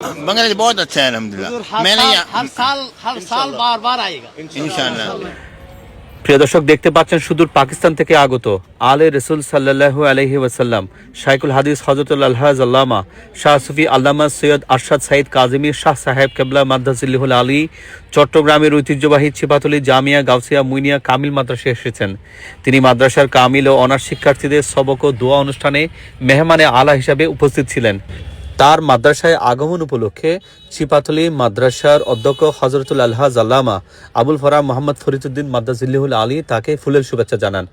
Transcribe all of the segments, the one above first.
बांग्लादेश बहुत अच्छा है अल्हम्दुलिल्लाह। मैंने हर साल बार बार आएगा इंशाल्लाह। প্রিয় দর্শক, দেখতে পাচ্ছেন সুদূর পাকিস্তান থেকে আগত আলে রসুল সাল্লাল্লাহু আলাইহি ওয়াসাল্লাম শাইখুল হাদিস হযরতুল আলহাজ আল্লামা শাহ সুফি আল্লামা সৈয়দ আরশাদ সাইদ কাজিমি শাহ সাহেব কেবলা মাদ্দাজিল্লাহুল আলী চট্টগ্রামের ঐতিহ্যবাহী ছিপাতলী জামিয়া গাউসিয়া মুইনিয়া কামিল মাদ্রাসায় এসেছেন। তিনি মাদ্রাসার কামিল ও অনার্স শিক্ষার্থীদের সবক ও দোয়া অনুষ্ঠানে মেহমানে আলা হিসাবে উপস্থিত ছিলেন। তার মাদ্রাসায় আগমন উপলক্ষে ছিপাতলী মাদ্রাসার অধ্যক্ষ হযরতুল আলহাজ আল্লামা আবুল ফরা মোহাম্মদ ফরিদউদ্দিন মাদ্দাজিল্লাহুল আলী তাকে ফুলের শুভেচ্ছা জানান।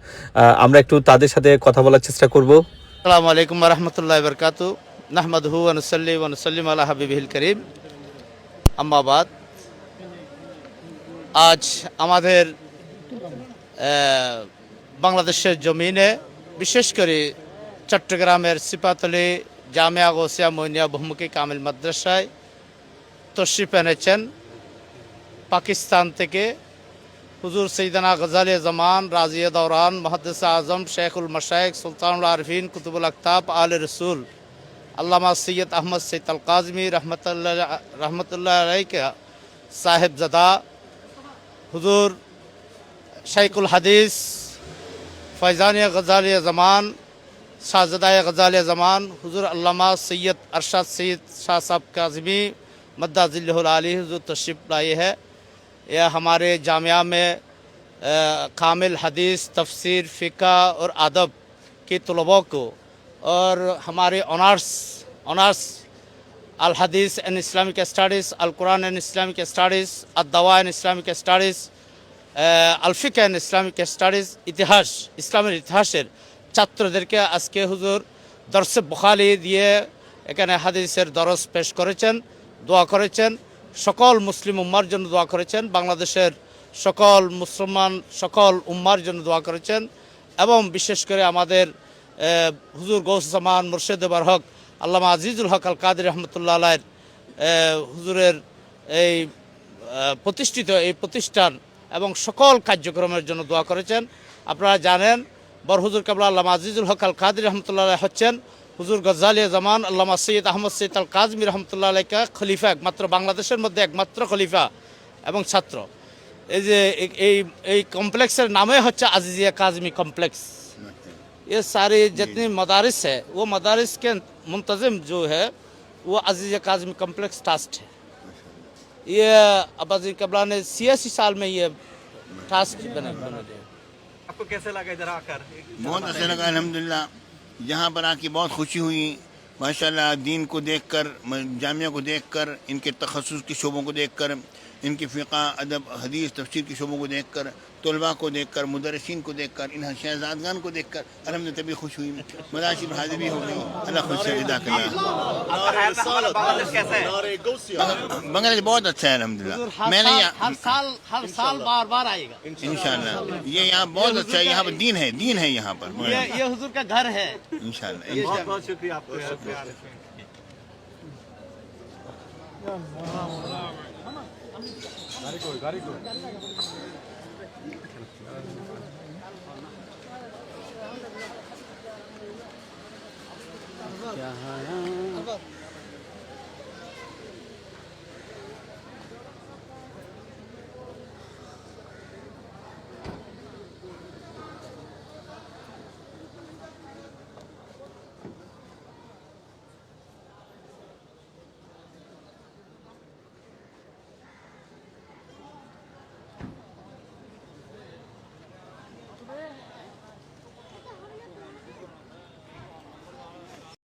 আমরা একটু তাদের সাথে কথা বলার চেষ্টা করব। আসসালামু আলাইকুম ওয়া রাহমাতুল্লাহি ওয়া বারাকাতুহু নাহমাদুহু ওয়া নুসাল্লি ওয়া নুসাল্লিম আলা হাবিবিহিল কারীম আম্মা বাদ। আজ আমাদের বাংলাদেশের জমিনে বিশেষ করে চট্টগ্রামের ছিপাতলী জামিয়া গাউসিয়া মুইনিয়া বহুমুখী কামিল মাদ্রাসায় তশরিফ এনেছেন পাকিস্তান থেকে হুজুর সৈয়দনা গজালে জামান রাজিয়ে দৌরান মুহাদ্দিস আজম শেখুল মশায়েখ সুলতানুল আরফিন কুতুবুল আকতাব আলে রসুল আল্লামা সৈয়দ আহমদ সৈয়দ আল কাজমি রহমতুল্লাহ আলাইহি সাহেবজাদা হুজুর শাইখুল হাদিস ফয়জানিয়া গজালিয়া জামান शाहज़ादा गज़ालिया ज़मान हुज़ूर अल्लामा सैयद अरशद सैयद शाह साहब काज़मी मद्दाज़िल्लहुल आली हुज़ूर तशरीफ़ लाए है। यह हमारे जामिया में कामिल हदीस तफसीर फ़िक़्ह और अदब के तलबा को और हमारे ऑनर्स अल हदीस एंड इस्लामिक स्टडीज़, अल कुरान एंड इस्लामिक स्टडीज़, अद-दवा एंड इस्लामिक स्टडीज़, अल फ़िक़्ह एंड इस्लामिक स्टडीज़, इतिहास इस्लामेर इतिहासेर ছাত্রদেরকে আজকে হুজুর দরসে বুখারী দিয়ে এখানে হাদিসের দরস পেশ করেছেন, দোয়া করেছেন, সকল মুসলিম উম্মার জন্য দোয়া করেছেন, বাংলাদেশের সকল মুসলমান সকল উম্মার জন্য দোয়া করেছেন এবং বিশেষ করে আমাদের হুজুর গৌসুজ্জামান মুর্শিদ বরহক আল্লামা আজিজুল হক আল কাদের রহমতুল্লাহ আলাইহির হুজুরের এই প্রতিষ্ঠিত এই প্রতিষ্ঠান এবং সকল কার্যক্রমের জন্য দোয়া করেছেন। আপনারা জানেন বড় হুজুর কেবলা আল্লামা আজিজুল হক আল কাদের রহমতুল্লাহ আলাইহি হচ্ছেন হুজুর গজালিয়া জামান আল্লামা সৈয়দ আহমদ সৈয়দ আল কাজমি রহমতুল্লাহ আলাইহি খলিফা, একমাত্র বাংলাদেশের মধ্যে একমাত্র খলিফা এবং ছাত্র। এই যে এই কমপ্লেক্সের নামে হচ্ছে আজিজিয়া কাজমি কমপ্লেক্স। ये सारे जितने मदारिस है वो मदारिस के मुंतज़िम जो है वो अजीज़ काज़मी कम्प्लेक्स ट्रस्ट है। ये अब्बासी कबला ने 86 साल में ये ट्रस्ट बना दिया। आपको कैसे लगा इधर आकर? बहुत अच्छा लगा अल्हम्दुलिल्लाह। यहाँ पर आके बहुत खुशी हुई माशाल्लाह। दीन को देखकर, जामिया को देखकर, इनके तखस्सुस के शोबों को देखकर, इनके फ़िक़्ह अदब हदीस तफसीर के शोबों को देखकर, तलबा को देखकर, मुदर्रिसीन को देखकर, इन शहजादगान को देखकर अल्हम्दुलिल्लाह तभी खुश हुई। मदाशिब हाज़िरी हो गई। अल्लाह खुश से अदा कर। बांग्लादेश बहुत अच्छा है अल्हम्दुलिल्लाह। मैंने हर साल बार बार आएगा इंशाल्लाह। ये यहाँ बहुत अच्छा है। यहाँ पर दीन है यहाँ पर। ये हुजूर का घर है इंशाल्लाह। बहुत शुक्रिया आपको। गाड़ी को क्या